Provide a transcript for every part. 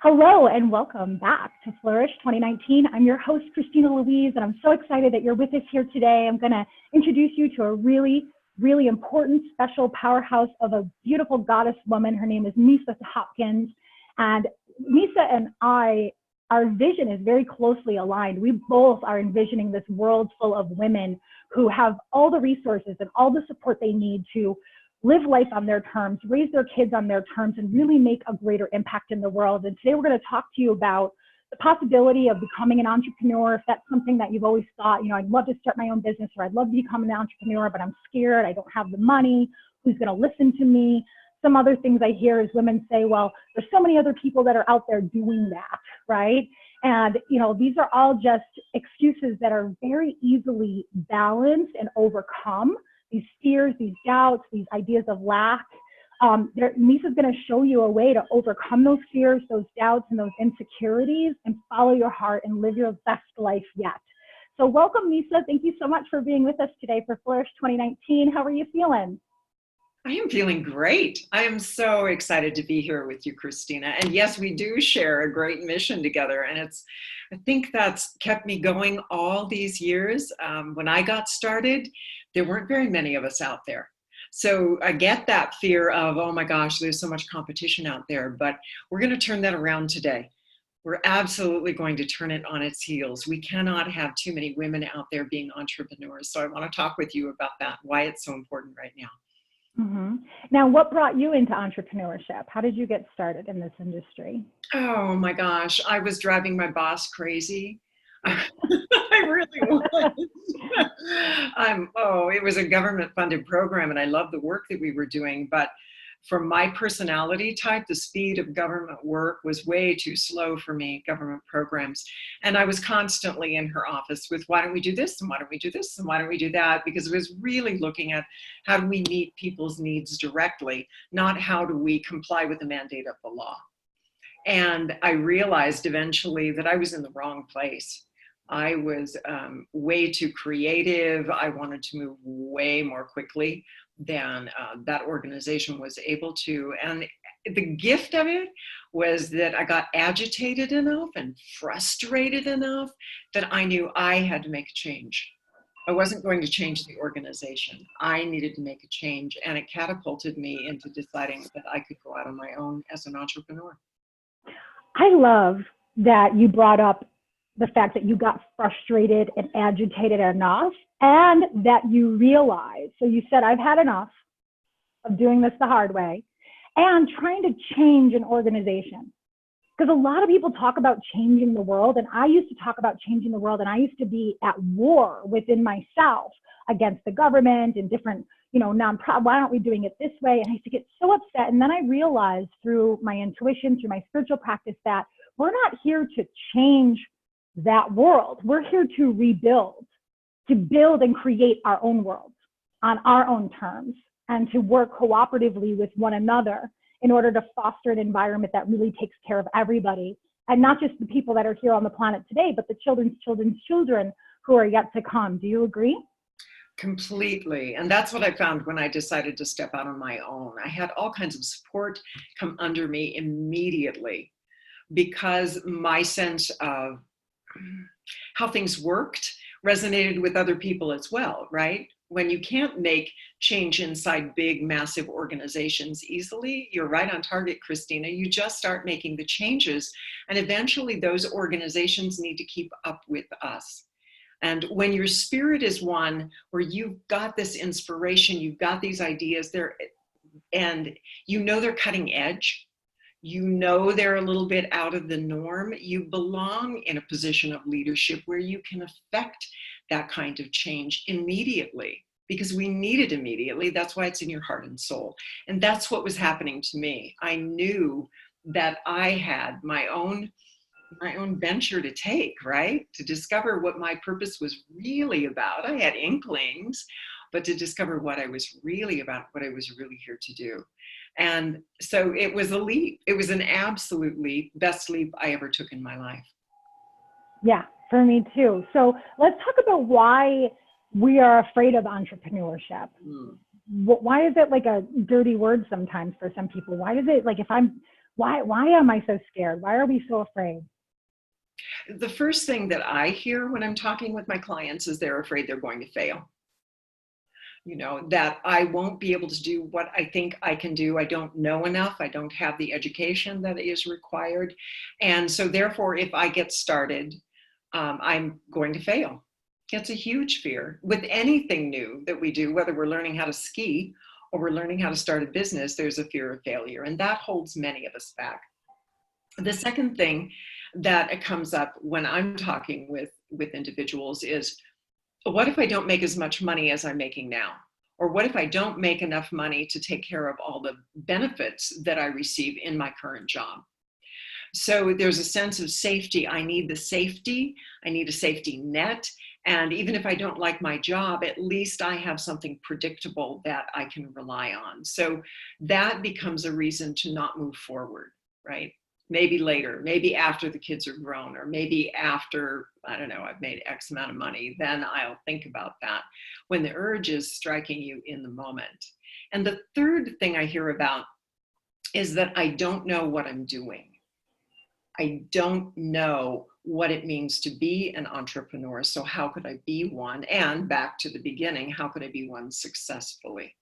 Hello and welcome back to Flourish 2019. I'm your host, Christina Louise, and I'm so excited that you're with us here today. I'm going to introduce you to a really important, special powerhouse of a beautiful goddess woman. Her name is Misa Hopkins. And Misa and I, our vision is very closely aligned. We both are envisioning this world full of women who have all the resources and all the support they need to live life on their terms, raise their kids on their terms, and really make a greater impact in the world. And today we're going to talk to you about the possibility of becoming an entrepreneur. If that's something that you've always thought, I'd love to start my own business, or I'd love to become an entrepreneur, but I'm scared, I don't have the money, who's going to listen to me? Some other things I hear is women say, well, there's so many other people that are out there doing that, right? And, these are all just excuses that are very easily balanced and overcome. These fears, these doubts, these ideas of lack. Misa's going to show you a way to overcome those fears, those doubts, and those insecurities, and follow your heart and live your best life yet. So welcome, Misa. Thank you so much for being with us today for Flourish 2019. How are you feeling? I am feeling great. I am so excited to be here with you, Christina. And yes, we do share a great mission together. And I think that's kept me going all these years. When I got started, there weren't very many of us out there. So I get that fear of, oh my gosh, there's so much competition out there, but we're going to turn that around today. We're absolutely going to turn it on its heels. We cannot have too many women out there being entrepreneurs. So I want to talk with you about that, why it's so important right now. Mm-hmm. Now, what brought you into entrepreneurship? How did you get started in this industry? Oh my gosh, I was driving my boss crazy. I really was. It was a government funded program and I loved the work that we were doing, but for my personality type, the speed of government work was way too slow for me, government programs. And I was constantly in her office with, why don't we do this? And why don't we do this? And why don't we do that? Because it was really looking at how do we meet people's needs directly, not how do we comply with the mandate of the law. And I realized eventually that I was in the wrong place. I was way too creative. I wanted to move way more quickly than that organization was able to. And the gift of it was that I got agitated enough and frustrated enough that I knew I had to make a change. I wasn't going to change the organization. I needed to make a change, and it catapulted me into deciding that I could go out on my own as an entrepreneur. I love that you brought up the fact that you got frustrated and agitated enough, and that you realized, so you said, I've had enough of doing this the hard way and trying to change an organization. Because a lot of people talk about changing the world, and I used to talk about changing the world, and I used to be at war within myself against the government and different, nonprofit. Why aren't we doing it this way? And I used to get so upset. And then I realized through my intuition, through my spiritual practice, that we're not here to change that world. We're here to rebuild, to build and create our own world on our own terms, and to work cooperatively with one another in order to foster an environment that really takes care of everybody, and not just the people that are here on the planet today, but the children's children who are yet to come. Do you agree? Completely. And that's what I found when I decided to step out on my own. I had all kinds of support come under me immediately, because my sense of how things worked resonated with other people as well, right? When you can't make change inside big, massive organizations easily, you're right on target, Christina. You just start making the changes, and eventually those organizations need to keep up with us. And when your spirit is one where you've got this inspiration, you've got these ideas there, and they're cutting edge, they're a little bit out of the norm, you belong in a position of leadership where you can affect that kind of change immediately, because we need it immediately. That's why it's in your heart and soul. And that's what was happening to me. I knew that I had my own venture to take, right? To discover what my purpose was really about. I had inklings, but to discover what I was really about, what I was really here to do. And so it was a leap. It was an absolute leap, best leap I ever took in my life. Yeah, for me too. So let's talk about why we are afraid of entrepreneurship. Why is it like a dirty word sometimes for some people? Why is it like, if I'm Why am I so scared? Why are we so afraid? The first thing that I hear when I'm talking with my clients is they're afraid they're going to fail. You know, that I won't be able to do what I think I can do. I don't know enough. I don't have the education that is required. And so therefore, if I get started, I'm going to fail. It's a huge fear with anything new that we do, whether we're learning how to ski or we're learning how to start a business, there's a fear of failure. And that holds many of us back. The second thing that comes up when I'm talking with individuals is, what if I don't make as much money as I'm making now? Or what if I don't make enough money to take care of all the benefits that I receive in my current job? So there's a sense of safety. I need the safety. I need a safety net. And even if I don't like my job, at least I have something predictable that I can rely on. So that becomes a reason to not move forward, right? Maybe later, maybe after the kids are grown, or maybe after, I don't know, I've made X amount of money, then I'll think about that, when the urge is striking you in the moment. And the third thing I hear about is that I don't know what I'm doing. I don't know what it means to be an entrepreneur. So how could I be one? And back to the beginning, how could I be one successfully?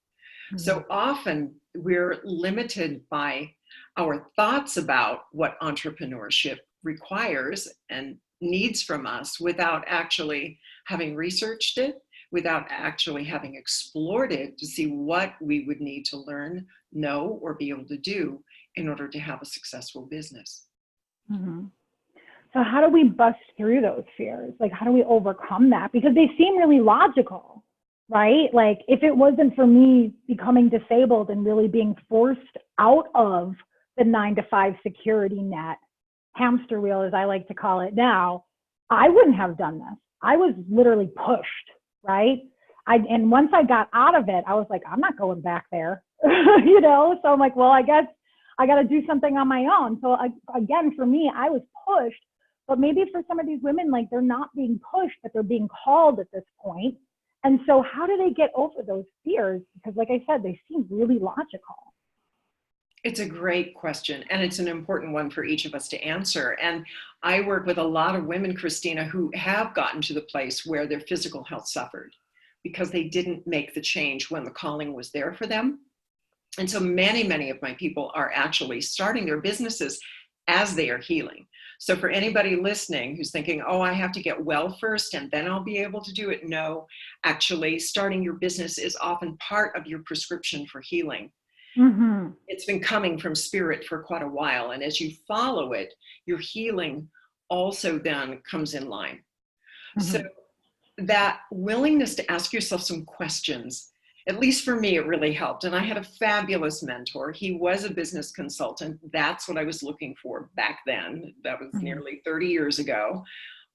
Mm-hmm. So often we're limited by our thoughts about what entrepreneurship requires and needs from us without actually having researched it, without actually having explored it to see what we would need to learn, know, or be able to do in order to have a successful business. Mm-hmm. So how do we bust through those fears? Like, how do we overcome that? Because they seem really logical, right? Like, if it wasn't for me becoming disabled and really being forced out of the 9-to-5 security net, hamster wheel, as I like to call it now, I wouldn't have done this. I was literally pushed, right? And once I got out of it, I was like, I'm not going back there, you know? So I'm like, well, I guess I got to do something on my own. So again, for me, I was pushed, but maybe for some of these women, like, they're not being pushed, but they're being called at this point. And so how do they get over those fears? Because like I said, they seem really logical. It's a great question, and it's an important one for each of us to answer. And I work with a lot of women, Christina, who have gotten to the place where their physical health suffered because they didn't make the change when the calling was there for them. And so many of my people are actually starting their businesses as they are healing. So for anybody listening who's thinking, oh, I have to get well first and then I'll be able to do it. No, actually, starting your business is often part of your prescription for healing. Mm-hmm. It's been coming from spirit for quite a while. And as you follow it, your healing also then comes in line. Mm-hmm. So that willingness to ask yourself some questions, at least for me, it really helped. And I had a fabulous mentor. He was a business consultant. That's what I was looking for back then. That was mm-hmm. nearly 30 years ago.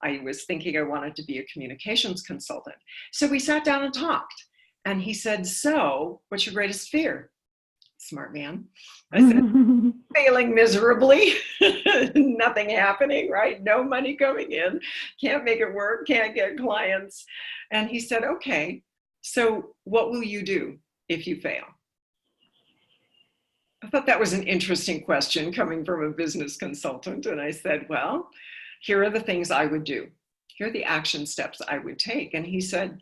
I was thinking I wanted to be a communications consultant. So we sat down and talked. And he said, so what's your greatest fear? Smart man. I said, failing miserably, nothing happening, right? No money coming in, can't make it work, can't get clients. And he said, okay, so what will you do if you fail? I thought that was an interesting question coming from a business consultant. And I said, well, here are the things I would do. Here are the action steps I would take. And he said,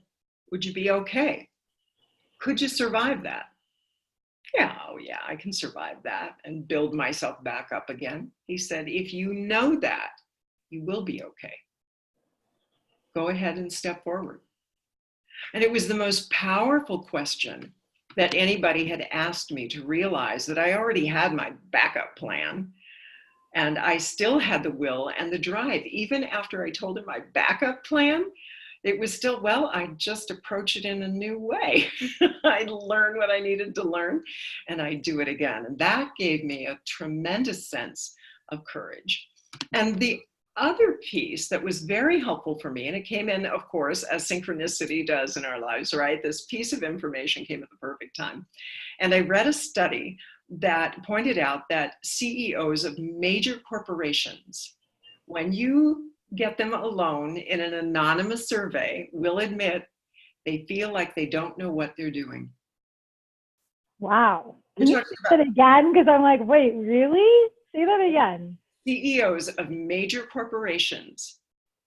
would you be okay? Could you survive that? Yeah, oh yeah, I can survive that and build myself back up again. He said, if you know that, you will be okay. Go ahead and step forward. And it was the most powerful question that anybody had asked me, to realize that I already had my backup plan and I still had the will and the drive. Even after I told him my backup plan, it was still, well, I just approach it in a new way. I learn what I needed to learn and I do it again. And that gave me a tremendous sense of courage. And the other piece that was very helpful for me, and it came in, of course, as synchronicity does in our lives, right? This piece of information came at the perfect time. And I read a study that pointed out that CEOs of major corporations, when you get them alone in an anonymous survey, will admit they feel like they don't know what they're doing. Wow. Can you say it again? Because I'm like, wait, really? Say that again. CEOs of major corporations,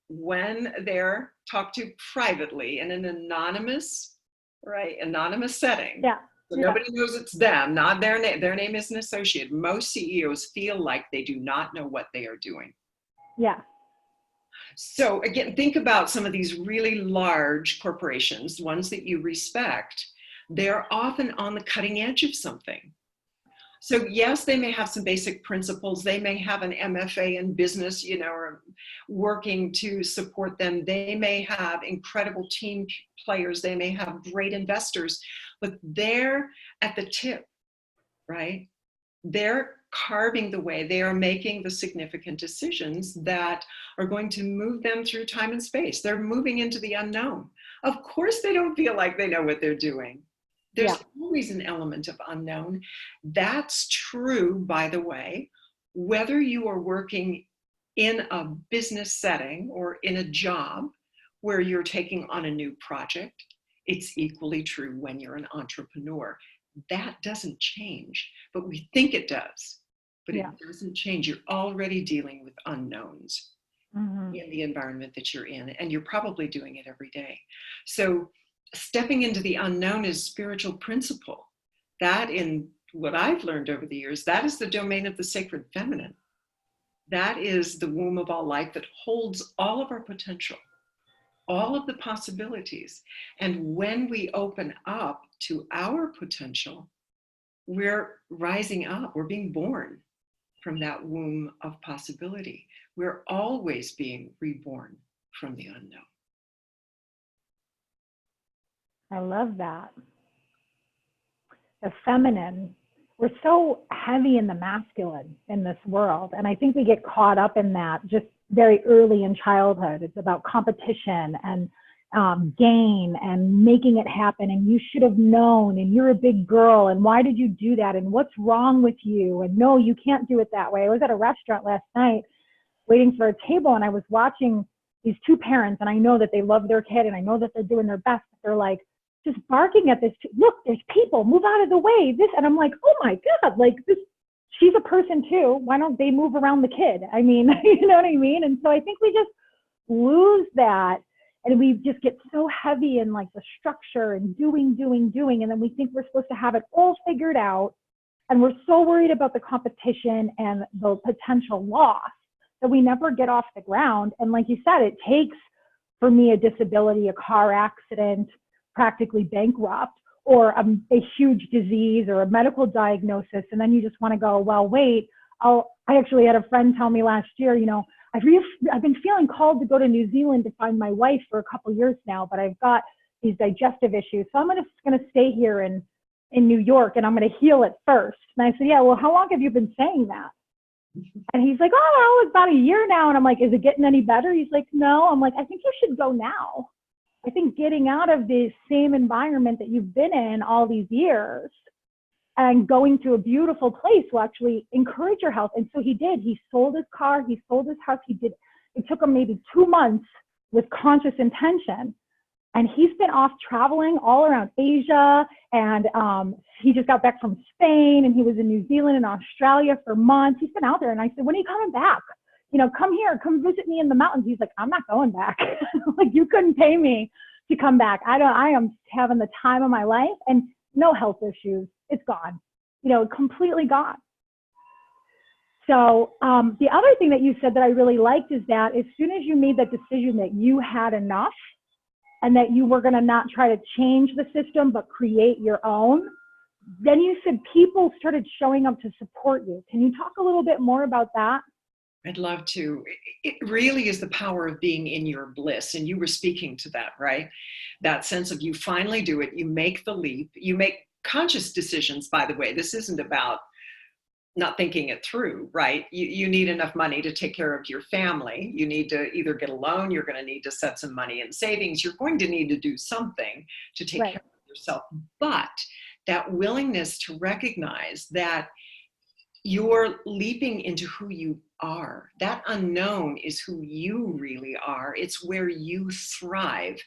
when they're talked to privately in an anonymous, anonymous setting, Yeah. so Yeah. nobody knows it's them, not their name. Their name isn't associated. Most CEOs feel like they do not know what they are doing. Yeah. So again, think about some of these really large corporations, ones that you respect. They're often on the cutting edge of something. So yes, they may have some basic principles. They may have an MFA in business, or working to support them. They may have incredible team players. They may have great investors, but they're at the tip, right? They're carving the way. They are making the significant decisions that are going to move them through time and space. They're moving into the unknown. Of course, they don't feel like they know what they're doing. There's always an element of unknown. That's true, by the way, whether you are working in a business setting or in a job where you're taking on a new project. It's equally true when you're an entrepreneur. That doesn't change, but we think it does, but it doesn't change. You're already dealing with unknowns in the environment that you're in, and you're probably doing it every day. So stepping into the unknown is spiritual principle. That, in what I've learned over the years, that is the domain of the sacred feminine. That is the womb of all life that holds all of our potential, all of the possibilities. And when we open up to our potential, we're rising up, we're being born from that womb of possibility. We're always being reborn from the unknown. I love that. The feminine. We're so heavy in the masculine in this world. And I think we get caught up in that just very early in childhood. It's about competition and gain and making it happen. And you should have known, and you're a big girl. And why did you do that? And what's wrong with you? And no, you can't do it that way. I was at a restaurant last night waiting for a table, and I was watching these two parents, and I know that they love their kid, and I know that they're doing their best. But they're like just barking at this. Look, there's people. Move out of the way. This, and I'm like, oh my God, like this. She's a person too. Why don't they move around the kid? I mean, you know what I mean? And so I think we just lose that, and we just get so heavy in like the structure and doing, and then we think we're supposed to have it all figured out, and we're so worried about the competition and the potential loss that we never get off the ground. And like you said, it takes, for me, a disability, a car accident, practically bankrupt, or a huge disease or a medical diagnosis. And then you just want to go, well, wait, I actually had a friend tell me last year, I've been feeling called to go to New Zealand to find my wife for a couple years now, but I've got these digestive issues. So I'm just going to stay here in New York, and I'm going to heal it first. And I said, yeah, well, how long have you been saying that? And he's like, oh, it's about a year now. And I'm like, is it getting any better? He's like, no. I'm like, I think you should go now. I think getting out of the same environment that you've been in all these years and going to a beautiful place will actually encourage your health. And so he did. He sold his car. He sold his house. It took him maybe 2 months with conscious intention. And he's been off traveling all around Asia. And he just got back from Spain, and he was in New Zealand and Australia for months. He's been out there. And I said, when are you coming back? Come here, come visit me in the mountains. He's like, I'm not going back. Like, you couldn't pay me to come back. I am having the time of my life, and no health issues. It's gone, completely gone. So the other thing that you said that I really liked is that as soon as you made that decision that you had enough and that you were going to not try to change the system, but create your own, then you said people started showing up to support you. Can you talk a little bit more about that? I'd love to. It really is the power of being in your bliss. And you were speaking to that, right? That sense of you finally do it. You make the leap. You make conscious decisions, by the way. This isn't about not thinking it through, right? You need enough money to take care of your family. You need to either get a loan. You're going to need to set some money in savings. You're going to need to do something to take care of yourself. But that willingness to recognize that you're leaping into who you are. That unknown is who you really are. It's where you thrive.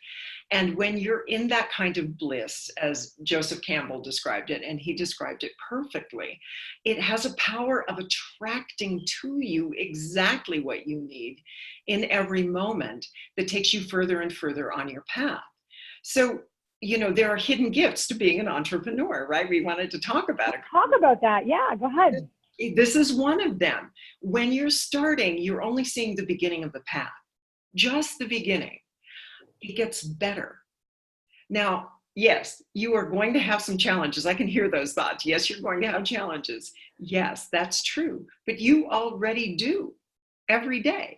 And when you're in that kind of bliss, as Joseph Campbell described it, and he described it perfectly, it has a power of attracting to you exactly what you need in every moment that takes you further and further on your path. So, there are hidden gifts to being an entrepreneur, right? We wanted to talk about it. Talk about that. Yeah, go ahead. This is one of them. When you're starting, you're only seeing the beginning of the path, just the beginning. It gets better. Now, yes, you are going to have some challenges. I can hear those thoughts. Yes, you're going to have challenges. Yes, that's true. But you already do every day.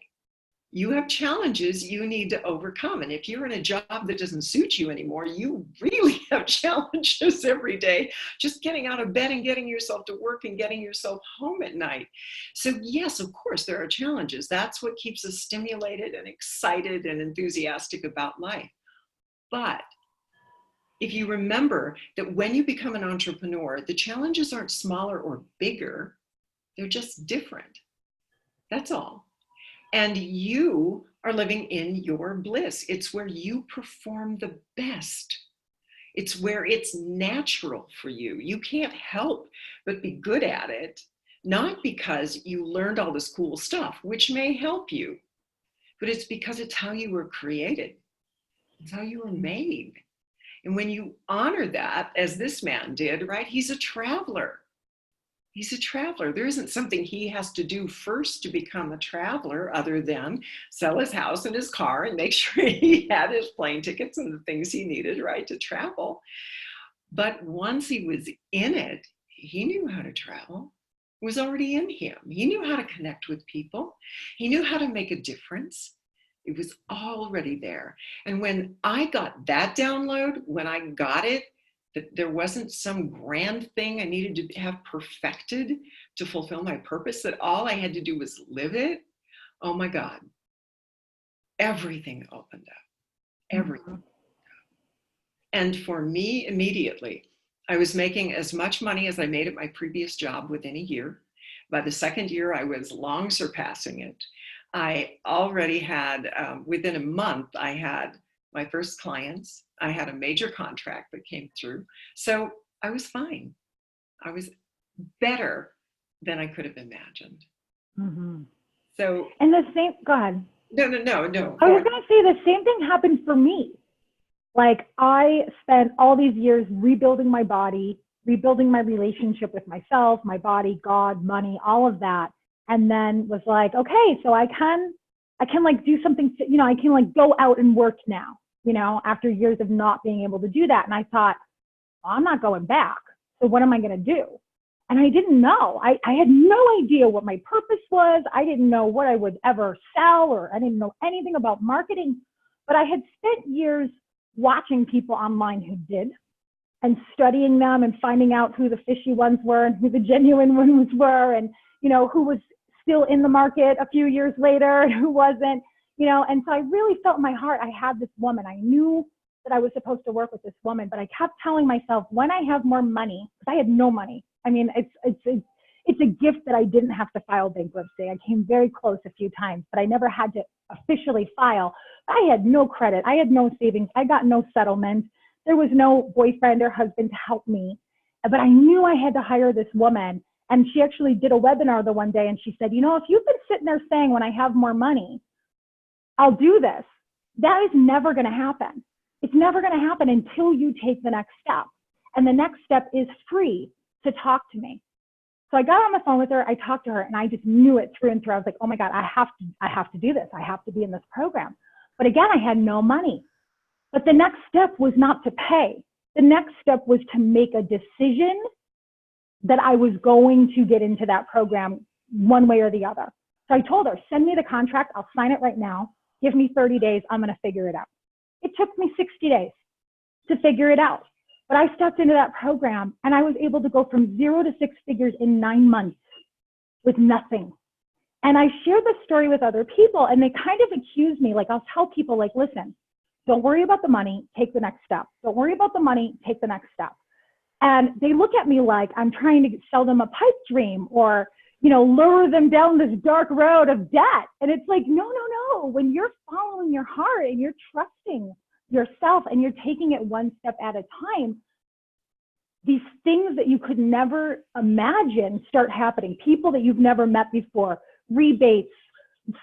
You have challenges you need to overcome. And if you're in a job that doesn't suit you anymore, you really have challenges every day, just getting out of bed and getting yourself to work and getting yourself home at night. So yes, of course, there are challenges. That's what keeps us stimulated and excited and enthusiastic about life. But if you remember that when you become an entrepreneur, the challenges aren't smaller or bigger, they're just different. That's all. And you are living in your bliss. It's where you perform the best. It's where it's natural for you. You can't help but be good at it, not because you learned all this cool stuff, which may help you, but it's because it's how you were created. It's how you were made. And when you honor that, as this man did, right? He's a traveler. He's a traveler. There isn't something he has to do first to become a traveler other than sell his house and his car and make sure he had his plane tickets and the things he needed, right, to travel. But once he was in it, he knew how to travel. It was already in him. He knew how to connect with people. He knew how to make a difference. It was already there. And when I got that download, when I got it, that there wasn't some grand thing I needed to have perfected to fulfill my purpose, that all I had to do was live it. Oh my God, everything opened up, everything. And for me, immediately, I was making as much money as I made at my previous job within a year. By the second year, I was long surpassing it. I already had, within a month, I had my first clients. I had a major contract that came through. So I was fine. I was better than I could have imagined. Mm-hmm. So, and the same, go ahead. No. I was going to say the same thing happened for me. Like, I spent all these years rebuilding my body, rebuilding my relationship with myself, my body, God, money, all of that. And then was like, okay, so I can like do something, I can like go out and work now, after years of not being able to do that. And I thought, well, I'm not going back. So what am I going to do? And I didn't know. I had no idea what my purpose was. I didn't know what I would ever sell, or I didn't know anything about marketing. But I had spent years watching people online who did, and studying them and finding out who the fishy ones were and who the genuine ones were, and, who was still in the market a few years later and who wasn't, and so I really felt in my heart, I had this woman. I knew that I was supposed to work with this woman, but I kept telling myself, when I have more money, because I had no money. I mean, it's a gift that I didn't have to file bankruptcy. I came very close a few times, but I never had to officially file. I had no credit. I had no savings. I got no settlement. There was no boyfriend or husband to help me, but I knew I had to hire this woman. And she actually did a webinar the one day, and she said, if you've been sitting there saying, when I have more money, I'll do this, that is never going to happen. It's never going to happen until you take the next step. And the next step is free to talk to me. So I got on the phone with her, I talked to her, and I just knew it through and through. I was like, oh my God, I have to do this. I have to be in this program. But again, I had no money. But the next step was not to pay. The next step was to make a decision that I was going to get into that program one way or the other. So I told her, send me the contract. I'll sign it right now. Give me 30 days. I'm going to figure it out. It took me 60 days to figure it out. But I stepped into that program, and I was able to go from 0 to 6 figures in 9 months with nothing. And I shared this story with other people, and they kind of accuse me. Like, I'll tell people, like, listen, don't worry about the money, take the next step. Don't worry about the money, take the next step. And they look at me like I'm trying to sell them a pipe dream or, lure them down this dark road of debt. And it's like, no, no, no. When you're following your heart and you're trusting yourself and you're taking it one step at a time, these things that you could never imagine start happening. People that you've never met before, rebates,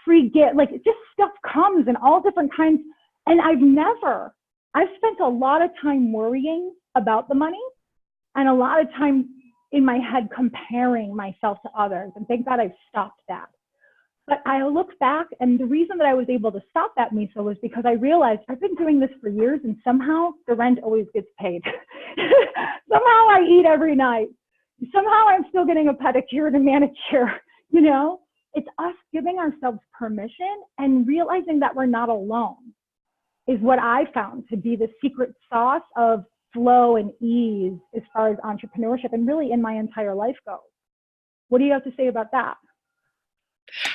free gift, like just stuff comes in all different kinds. And I've spent a lot of time worrying about the money and a lot of time in my head comparing myself to others. And thank God I've stopped that. But I look back, and the reason that I was able to stop that, Misa, was because I realized I've been doing this for years, and somehow the rent always gets paid. Somehow I eat every night. Somehow I'm still getting a pedicure and a manicure. It's us giving ourselves permission and realizing that we're not alone is what I found to be the secret sauce of flow and ease as far as entrepreneurship and really in my entire life goes. What do you have to say about that?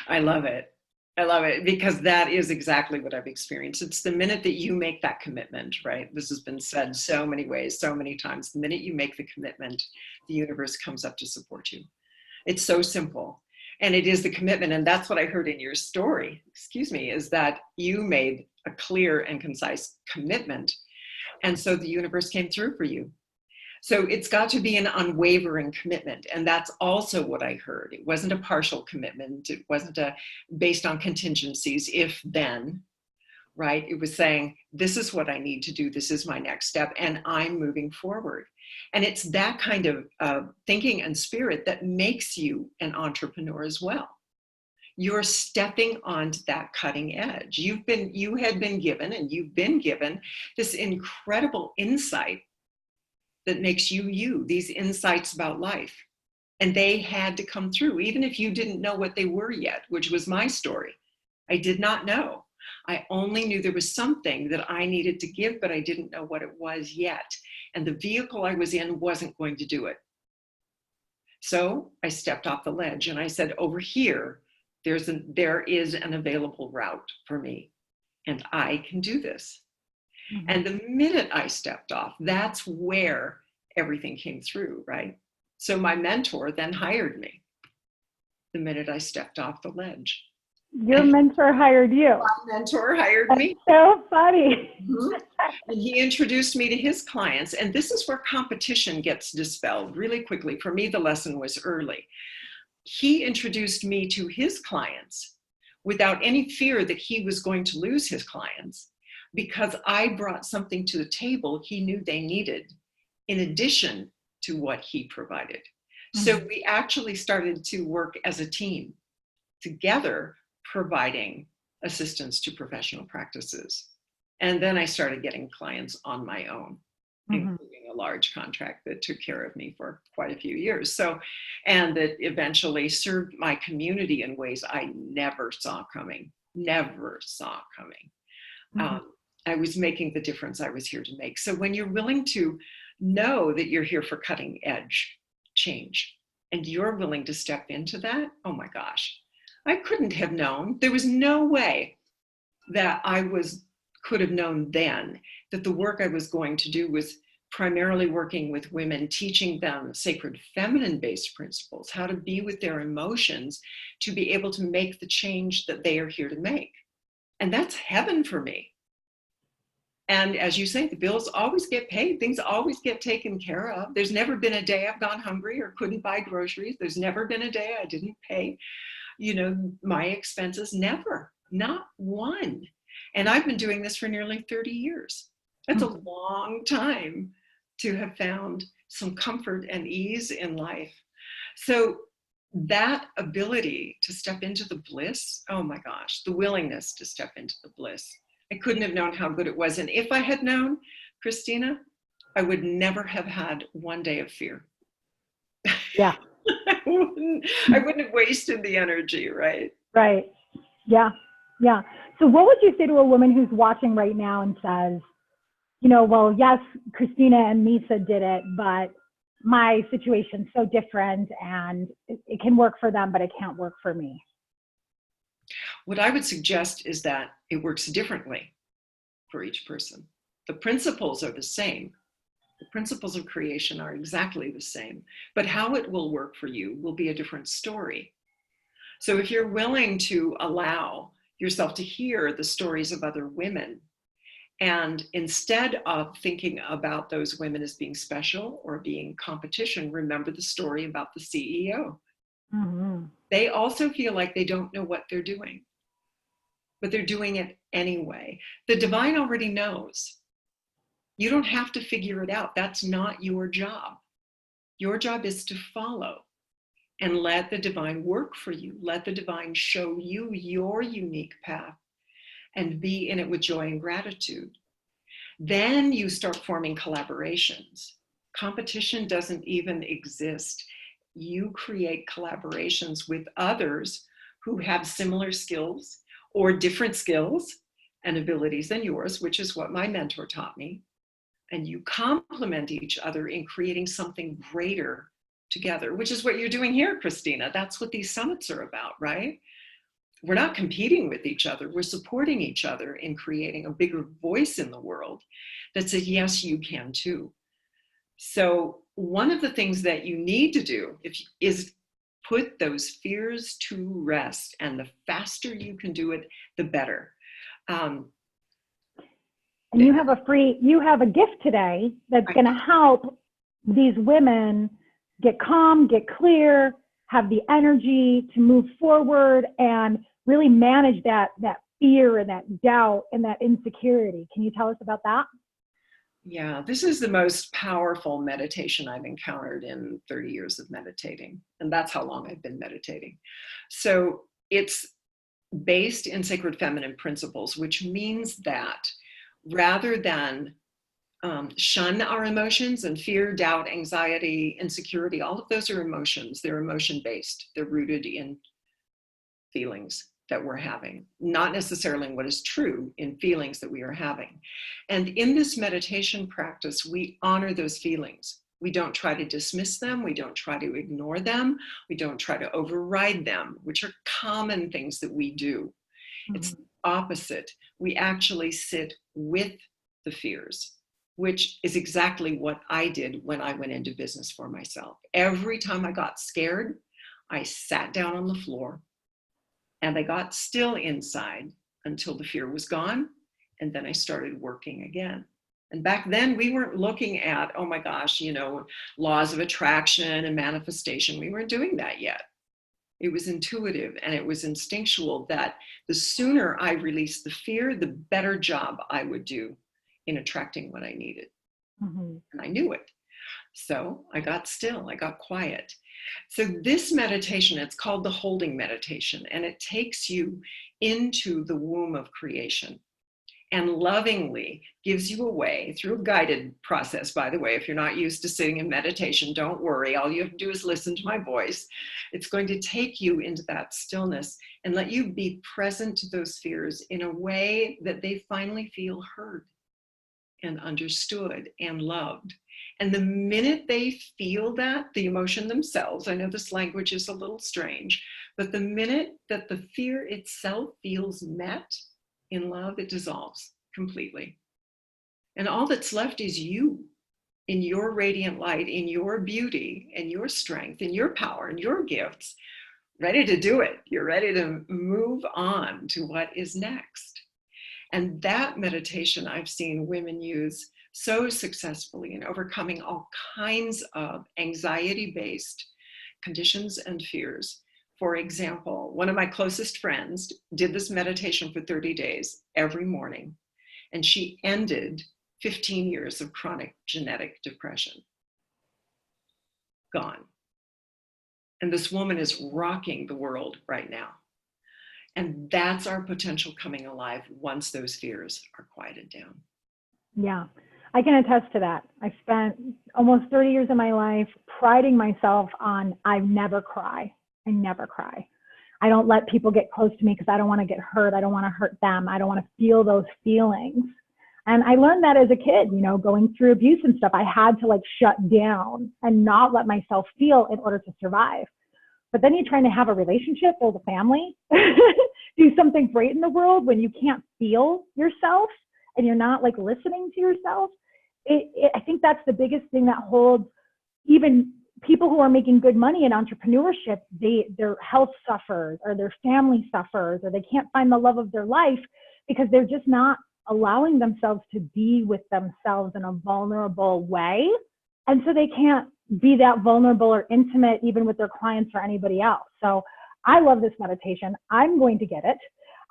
I love it. I love it because that is exactly what I've experienced. It's the minute that you make that commitment, right? This has been said so many ways, so many times. The minute you make the commitment, the universe comes up to support you. It's so simple. And it is the commitment. And that's what I heard in your story, is that you made a clear and concise commitment. And so the universe came through for you. So it's got to be an unwavering commitment. And that's also what I heard. It wasn't a partial commitment. It wasn't based on contingencies, if then, right? It was saying, this is what I need to do. This is my next step. And I'm moving forward. And it's that kind of thinking and spirit that makes you an entrepreneur as well. You're stepping onto that cutting edge. You had been given this incredible insight that makes you, these insights about life. And they had to come through, even if you didn't know what they were yet, which was my story. I did not know. I only knew there was something that I needed to give, but I didn't know what it was yet. And the vehicle I was in wasn't going to do it. So I stepped off the ledge and I said, over here, there is an available route for me, and I can do this. Mm-hmm. And the minute I stepped off, that's where everything came through, right? So my mentor then hired me the minute I stepped off the ledge. Your mentor hired you. My mentor hired me. So funny. Mm-hmm. And he introduced me to his clients. And this is where competition gets dispelled really quickly. For me, the lesson was early. He introduced me to his clients without any fear that he was going to lose his clients, because I brought something to the table he knew they needed in addition to what he provided. Mm-hmm. So we actually started to work as a team together, providing assistance to professional practices. And then I started getting clients on my own, mm-hmm. including a large contract that took care of me for quite a few years. So, and that eventually served my community in ways I never saw coming. Mm-hmm. I was making the difference I was here to make. So when you're willing to know that you're here for cutting edge change, and you're willing to step into that, oh my gosh, I couldn't have known. There was no way that could have known then that the work I was going to do was primarily working with women, teaching them sacred feminine-based principles, how to be with their emotions, to be able to make the change that they are here to make. And that's heaven for me. And as you say, the bills always get paid. Things always get taken care of. There's never been a day I've gone hungry or couldn't buy groceries. There's never been a day I didn't pay, my expenses. Never, not one. And I've been doing this for nearly 30 years. That's a long time to have found some comfort and ease in life. So that ability to step into the bliss, oh my gosh, the willingness to step into the bliss. I couldn't have known how good it was. And if I had known, Christina, I would never have had one day of fear. Yeah. I wouldn't have wasted the energy, right? Right. Yeah. Yeah. So what would you say to a woman who's watching right now and says, well, yes, Christina and Misa did it, but my situation's so different and it can work for them, but it can't work for me? What I would suggest is that it works differently for each person. The principles are the same, The principles of creation are exactly the same, but how it will work for you will be a different story. So if you're willing to allow yourself to hear the stories of other women, and instead of thinking about those women as being special or being competition, remember the story about the CEO. Mm-hmm. They also feel like they don't know what they're doing, but they're doing it anyway. The divine already knows. You don't have to figure it out. That's not your job. Your job is to follow and let the divine work for you. Let the divine show you your unique path and be in it with joy and gratitude. Then you start forming collaborations. Competition doesn't even exist. You create collaborations with others who have similar skills or different skills and abilities than yours, which is what my mentor taught me. And you complement each other in creating something greater together, which is what you're doing here, Christina. That's what these summits are about, right? We're not competing with each other. We're supporting each other in creating a bigger voice in the world that says, yes, you can too. So one of the things that you need to do is put those fears to rest. And the faster you can do it, the better. And you have a gift today that's going to help these women get calm, get clear, have the energy to move forward and really manage that fear and that doubt and that insecurity. Can you tell us about that? Yeah, this is the most powerful meditation I've encountered in 30 years of meditating. And that's how long I've been meditating. So it's based in sacred feminine principles, which means that rather than shun our emotions, and fear, doubt, anxiety, insecurity, all of those are emotions. They're emotion-based. They're rooted in feelings that we're having, not necessarily what is true in feelings that we are having. And in this meditation practice, we honor those feelings. We don't try to dismiss them. We don't try to ignore them. We don't try to override them, which are common things that we do. Mm-hmm. It's the opposite. We actually sit with the fears, which is exactly what I did when I went into business for myself. Every time I got scared, I sat down on the floor and I got still inside until the fear was gone. And then I started working again. And back then we weren't looking at, oh my gosh, laws of attraction and manifestation. We weren't doing that yet. It was intuitive and it was instinctual that the sooner I released the fear, the better job I would do in attracting what I needed. Mm-hmm. And I knew it. So I got still, I got quiet. So this meditation, it's called the holding meditation, and it takes you into the womb of creation and lovingly gives you a way through a guided process. By the way, if you're not used to sitting in meditation, don't worry. All you have to do is listen to my voice. It's going to take you into that stillness and let you be present to those fears in a way that they finally feel heard and understood and loved. And the minute they feel that, the emotion themselves, I know this language is a little strange, but the minute that the fear itself feels met in love, it dissolves completely. And all that's left is you in your radiant light, in your beauty and your strength and your power and your gifts, ready to do it. You're ready to move on to what is next. And that meditation I've seen women use so successfully in overcoming all kinds of anxiety-based conditions and fears. For example, one of my closest friends did this meditation for 30 days every morning, and she ended 15 years of chronic genetic depression. Gone. And this woman is rocking the world right now. And that's our potential coming alive once those fears are quieted down. Yeah, I can attest to that. I spent almost 30 years of my life priding myself on I never cry. I never cry. I don't let people get close to me because I don't want to get hurt. I don't want to hurt them. I don't want to feel those feelings. And I learned that as a kid, going through abuse and stuff. I had to shut down and not let myself feel in order to survive. But then you're trying to have a relationship, build a family, do something great in the world when you can't feel yourself and you're not listening to yourself. I think that's the biggest thing that holds even people who are making good money in entrepreneurship. Their health suffers, or their family suffers, or they can't find the love of their life because they're just not allowing themselves to be with themselves in a vulnerable way. And so they can't be that vulnerable or intimate even with their clients or anybody else. So I love this meditation. I'm going to get it.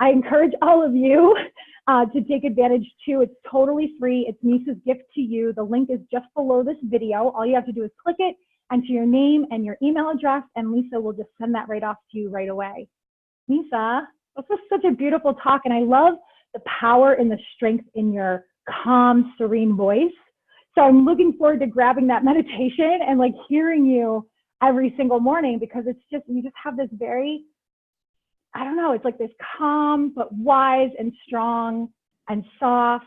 I encourage all of you to take advantage too. It's totally free. It's Lisa's gift to you. The link is just below this video. All you have to do is click it, enter your name and your email address, and Lisa will just send that right off to you right away. Lisa, this was such a beautiful talk, and I love the power and the strength in your calm, serene voice. So I'm looking forward to grabbing that meditation and like hearing you every single morning, because it's just, you just have this very, I don't know, it's like this calm, but wise and strong and soft,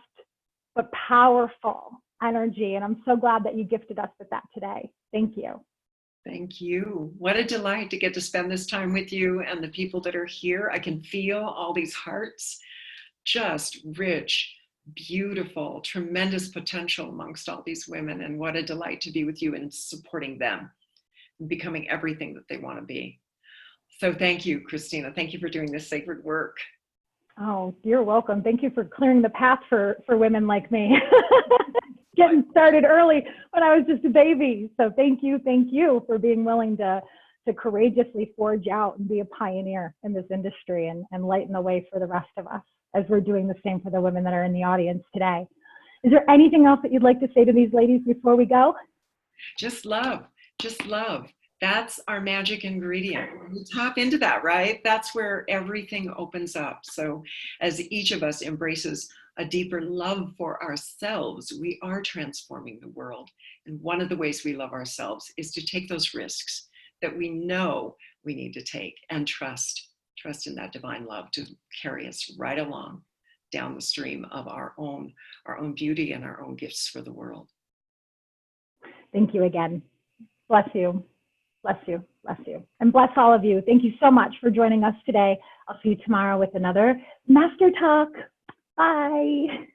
but powerful energy. And I'm so glad that you gifted us with that today. Thank you. Thank you. What a delight to get to spend this time with you and the people that are here. I can feel all these hearts, just rich, beautiful, tremendous potential amongst all these women. And what a delight to be with you and supporting them, becoming everything that they want to be. So thank you, Christina. Thank you for doing this sacred work. Oh, you're welcome. Thank you for clearing the path for women like me. Getting started early when I was just a baby. So thank you for being willing to courageously forge out and be a pioneer in this industry and lighten the way for the rest of us, as we're doing the same for the women that are in the audience today. Is there anything else that you'd like to say to these ladies before we go? Just love, just love. That's our magic ingredient. When we tap into that, right? That's where everything opens up. So as each of us embraces a deeper love for ourselves, we are transforming the world. And one of the ways we love ourselves is to take those risks that we know we need to take, and trust in that divine love to carry us right along down the stream of our own beauty and our own gifts for the world. Thank you again. Bless you. Bless you. Bless you. And bless all of you. Thank you so much for joining us today. I'll see you tomorrow with another Master Talk. Bye.